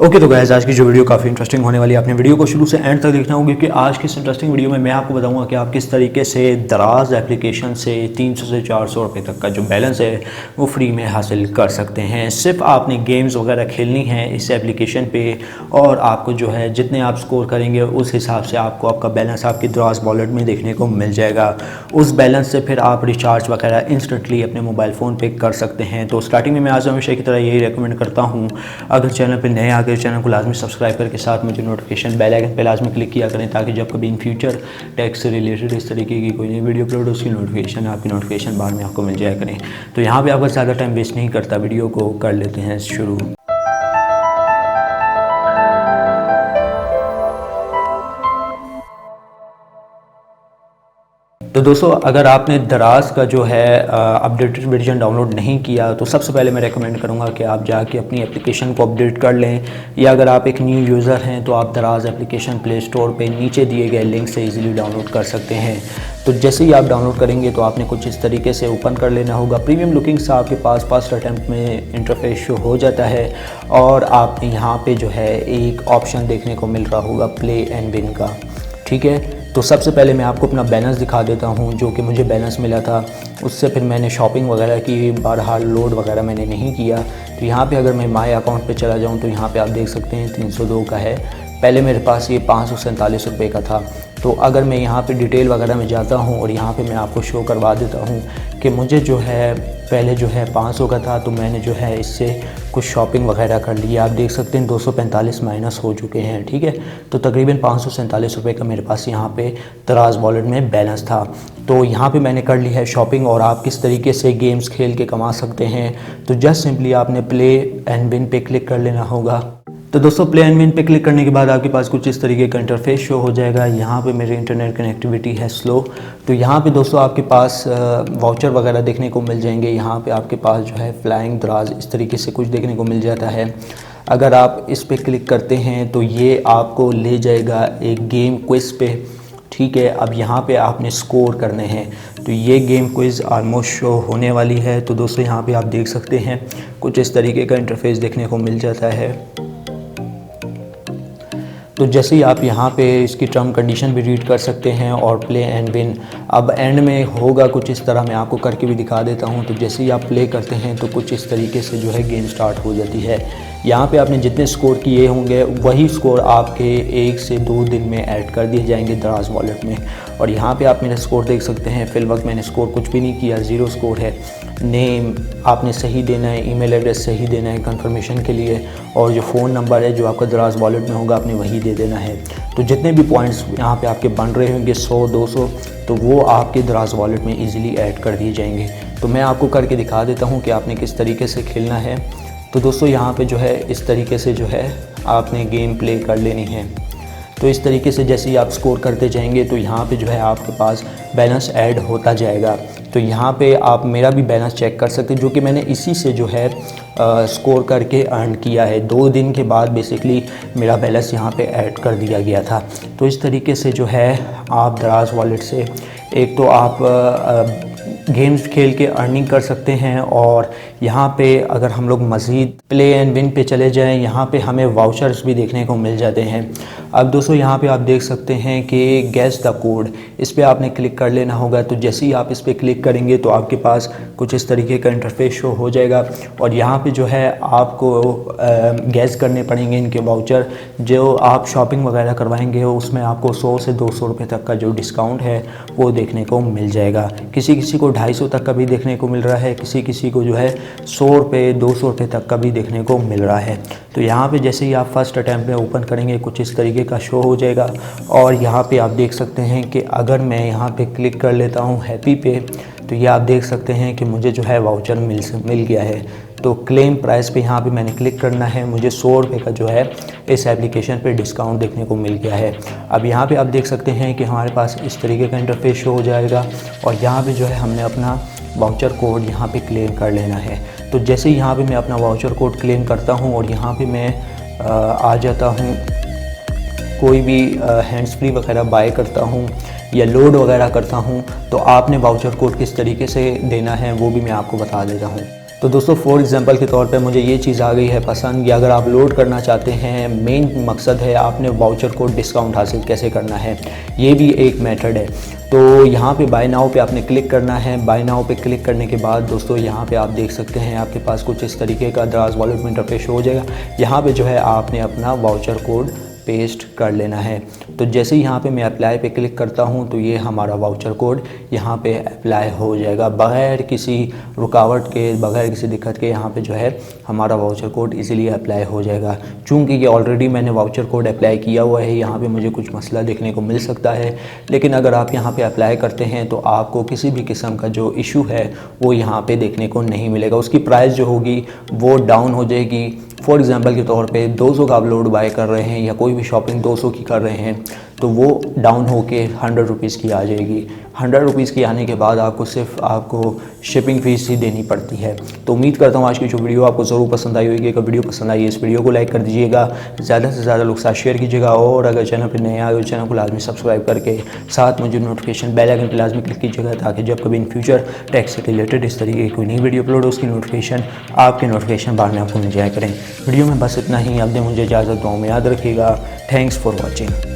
Okay तो guys आज की जो वीडियो काफ़ी इंटरेस्टिंग होने वाली है। आपने वीडियो को शुरू से एंड तक देखना होगा क्योंकि आज की इस इंटरेस्टिंग वीडियो में मैं आपको बताऊंगा कि आप किस तरीके से दराज एप्लीकेशन से 300 से 400 रुपये तक का जो बैलेंस है वो फ्री में हासिल कर सकते हैं। सिर्फ आपने गेम्स वगैरह खेलनी है इस एप्लीकेशन पे और आपको जो है जितने आप स्कोर करेंगे उस हिसाब से आपको आपका बैलेंस आपकी दराज वॉलेट में देखने को मिल जाएगा। उस बैलेंस से फिर आप रिचार्ज वगैरह इंस्टेंटली अपने मोबाइल फ़ोन पर कर सकते हैं। तो स्टार्टिंग में मैं आज हमेशा की तरह यही रिकमेंड करता हूँ, अगर चैनल पर नए आ चैनल को लाजमी सब्सक्राइब करके साथ में जो नोटिफिकेशन बेल आइकन पे लाजमी क्लिक किया करें ताकि जब कभी इन फ्यूचर टैक्स से रिलेटेड इस तरीके की कोई नई वीडियो अपलोड हो उसकी नोटिफिकेशन आपकी नोटिफिकेशन बार में आपको मिल जाया करें। तो यहाँ पे आपका ज़्यादा टाइम वेस्ट नहीं करता, वीडियो को कर लेते हैं शुरू। तो दोस्तों अगर आपने दराज का जो है अपडेटेड वर्जन डाउनलोड नहीं किया तो सबसे पहले मैं रेकमेंड करूंगा कि आप जाके अपनी एप्लीकेशन को अपडेट कर लें, या अगर आप एक न्यू यूज़र हैं तो आप दराज एप्लीकेशन प्ले स्टोर पे नीचे दिए गए लिंक से इजीली डाउनलोड कर सकते हैं। तो जैसे ही आप डाउनलोड करेंगे तो आपने कुछ इस तरीके से ओपन कर लेना होगा। प्रीमियम लुकिंग से आपके पास फर्स्ट अटैम्प्ट में इंटरफेस शो हो जाता है और आप यहाँ पर जो है एक ऑप्शन देखने को मिल रहा होगा प्ले एंड विन का। ठीक है, तो सबसे पहले मैं आपको अपना बैलेंस दिखा देता हूँ जो कि मुझे बैलेंस मिला था। उससे फिर मैंने शॉपिंग वगैरह की, बहरहाल लोड वगैरह मैंने नहीं किया। तो यहाँ पे अगर मैं माय अकाउंट पे चला जाऊँ तो यहाँ पे आप देख सकते हैं 302 का है। पहले मेरे पास ये 547 रुपये का था। तो अगर मैं यहाँ पे डिटेल वगैरह में जाता हूँ और यहाँ पे मैं आपको शो करवा देता हूँ कि मुझे जो है पहले जो है 500 का था, तो मैंने जो है इससे कुछ शॉपिंग वगैरह कर ली। आप देख सकते हैं 245 माइनस हो चुके हैं। ठीक है, तो तकरीबन 547 रुपये का मेरे पास यहाँ पे दराज वॉलेट में बैलेंस था। तो यहाँ पे मैंने कर ली है शॉपिंग। और आप किस तरीके से गेम्स खेल के कमा सकते हैं, तो जस्ट सिंपली आपने प्ले एंड विन पे क्लिक कर लेना होगा। तो दोस्तों प्ले एंड विन पे क्लिक करने के बाद आपके पास कुछ इस तरीके का इंटरफेस शो हो जाएगा। यहाँ पे मेरी इंटरनेट कनेक्टिविटी है स्लो, तो यहाँ पे दोस्तों आपके पास वाउचर वगैरह देखने को मिल जाएंगे। यहाँ पे आपके पास जो है फ्लाइंग दराज इस तरीके से कुछ देखने को मिल जाता है। अगर आप इस पर क्लिक करते हैं तो ये आपको ले जाएगा एक गेम क्विज़ पे। ठीक है, अब यहाँ पे आपने स्कोर करने हैं। तो ये गेम क्विज़ ऑलमोस्ट शो होने वाली है। तो दोस्तों यहाँ पे आप देख सकते हैं कुछ इस तरीके का इंटरफेस देखने को मिल जाता है। तो जैसे ही आप यहाँ पे इसकी टर्म कंडीशन भी रीड कर सकते हैं और प्ले एंड विन अब एंड में होगा कुछ इस तरह। मैं आपको करके भी दिखा देता हूँ। तो जैसे ही आप प्ले करते हैं तो कुछ इस तरीके से जो है गेम स्टार्ट हो जाती है। यहाँ पे आपने जितने स्कोर किए होंगे वही स्कोर आपके 1 से 2 दिन में ऐड कर दिए जाएंगे दराज वॉलेट में। और यहाँ पे आप मेरा स्कोर देख सकते हैं। फिल वक्त मैंने स्कोर कुछ भी नहीं किया, 0 स्कोर है। नेम आपने सही देना है, ईमेल एड्रेस सही देना है कंफर्मेशन के लिए, और जो फ़ोन नंबर है जो आपका दराज वॉलेट में होगा आपने वही दे देना है। तो जितने भी पॉइंट्स यहाँ पे आपके बन रहे होंगे 100 200, तो वो आपके दराज वॉलेट में ईज़िली ऐड कर दिए जाएंगे। तो मैं आपको करके दिखा देता हूँ कि आपने किस तरीके से खेलना है। तो दोस्तों यहाँ पे जो है इस तरीके से जो है आपने गेम प्ले कर लेनी है। तो इस तरीके से जैसे ही आप स्कोर करते जाएंगे तो यहाँ पे जो है आपके पास बैलेंस ऐड होता जाएगा। तो यहाँ पे आप मेरा भी बैलेंस चेक कर सकते हैं जो कि मैंने इसी से जो है स्कोर करके अर्न किया है। 2 दिन के बाद बेसिकली मेरा बैलेंस यहाँ पे ऐड कर दिया गया था। तो इस तरीके से जो है आप दराज वॉलेट से एक तो आप गेम्स खेल के अर्निंग कर सकते हैं, और यहाँ पे अगर हम लोग मज़ीद प्ले एंड विन पे चले जाएं यहाँ पे हमें वाउचर्स भी देखने को मिल जाते हैं। अब दोस्तों यहाँ पे आप देख सकते हैं कि गेस द कोड, इस पर आपने क्लिक कर लेना होगा। तो जैसे ही आप इस पर क्लिक करेंगे तो आपके पास कुछ इस तरीके का इंटरफेस शो हो जाएगा। और यहाँ पे जो है आपको गैस करने पड़ेंगे इनके वाउचर। जो आप शॉपिंग वगैरह करवाएंगे उसमें आपको 100 से 200 रुपये तक का जो डिस्काउंट है वो देखने को मिल जाएगा। किसी किसी को 250 तक का भी देखने को मिल रहा है, किसी किसी को जो है 100 रुपये 200 रुपये तक का भी देखने को मिल रहा है। तो यहाँ पे जैसे ही आप फर्स्ट अटैम्प्ट में ओपन करेंगे कुछ इस तरीके का शो हो जाएगा। और यहाँ पे आप देख सकते हैं कि अगर मैं यहाँ पे क्लिक कर लेता हूँ हैप्पी पे, तो ये आप देख सकते हैं कि मुझे जो है वाउचर मिल गया है। तो क्लेम प्राइस पे यहाँ पे मैंने क्लिक करना है। मुझे 100 रुपये का जो है इस एप्लीकेशन पे डिस्काउंट देखने को मिल गया है। अब यहाँ पे आप देख सकते हैं कि हमारे पास इस तरीके का इंटरफेस शो हो जाएगा। और यहाँ पे जो है हमने अपना वाउचर कोड यहाँ पे क्लेम कर लेना है। तो जैसे ही यहाँ पे मैं अपना वाउचर कोड क्लेम करता हूँ और यहाँ पे मैं आ जाता हूँ, कोई भी हैंड्स फ्री वगैरह बाय करता हूँ या लोड वगैरह करता हूँ, तो आपने वाउचर कोड किस तरीके से देना है वो भी मैं आपको बता देता हूँ। तो दोस्तों फॉर एग्जांपल के तौर पे मुझे ये चीज़ आ गई है पसंद, या अगर आप लोड करना चाहते हैं, मेन मकसद है आपने वाउचर कोड डिस्काउंट हासिल कैसे करना है, ये भी एक मेथड है। तो यहाँ पे बाय नाउ पे आपने क्लिक करना है। बाय नाउ पे क्लिक करने के बाद दोस्तों यहाँ पे आप देख सकते हैं आपके पास कुछ इस तरीके का दराज वॉलेट में इंटरफेस हो जाएगा। यहाँ पे जो है आपने अपना वाउचर कोड पेस्ट कर लेना है। तो जैसे ही यहाँ पे मैं अप्लाई पे क्लिक करता हूँ तो ये हमारा वाउचर कोड यहाँ पे अप्लाई हो जाएगा बग़ैर किसी रुकावट के, बग़ैर किसी दिक्कत के। यहाँ पे जो है हमारा वाउचर कोड इजीली अप्लाई हो जाएगा। चूँकि ये ऑलरेडी मैंने वाउचर कोड अप्लाई किया हुआ है, यहाँ पे मुझे कुछ मसला देखने को मिल सकता है, लेकिन अगर आप यहाँ पे अप्लाई करते हैं तो आपको किसी भी किस्म का जो इशू है वो यहाँ पे देखने को नहीं मिलेगा। उसकी प्राइस जो होगी वो डाउन हो जाएगी। फॉर एग्ज़ाम्पल के तौर पे 200 का आप लोड बाय कर रहे हैं या कोई भी शॉपिंग 200 की कर रहे हैं तो वो डाउन होके 100 रुपीज़ की आ जाएगी। 100 रुपीज़ की आने के बाद आपको सिर्फ आपको शिपिंग फ़ीस ही देनी पड़ती है। तो उम्मीद करता हूँ आज की जो वीडियो आपको ज़रूर पसंद आई होगी। अगर वीडियो पसंद आई है इस वीडियो को लाइक कर दीजिएगा, ज़्यादा से ज़्यादा लोग साथ शेयर कीजिएगा, और अगर चैनल पर नए आए हो चैनल को लाजमी सब्सक्राइब करके साथ मुझे नोटिफिकेशन बेल आइकन पर लाजमी क्लिक कीजिएगा, ताकि जब कभी इन फ्यूचर टैक्स से रिलेटेड इस तरीके की कोई नई वीडियो अपलोड हो उसकी नोटिफिकेशन आपके नोटिफिकेशन बार में आपको मिल जाया करें। वीडियो में बस इतना ही। अब दे मुझे इजाज़त, दुआ में याद रखिएगा। Thanks for watching.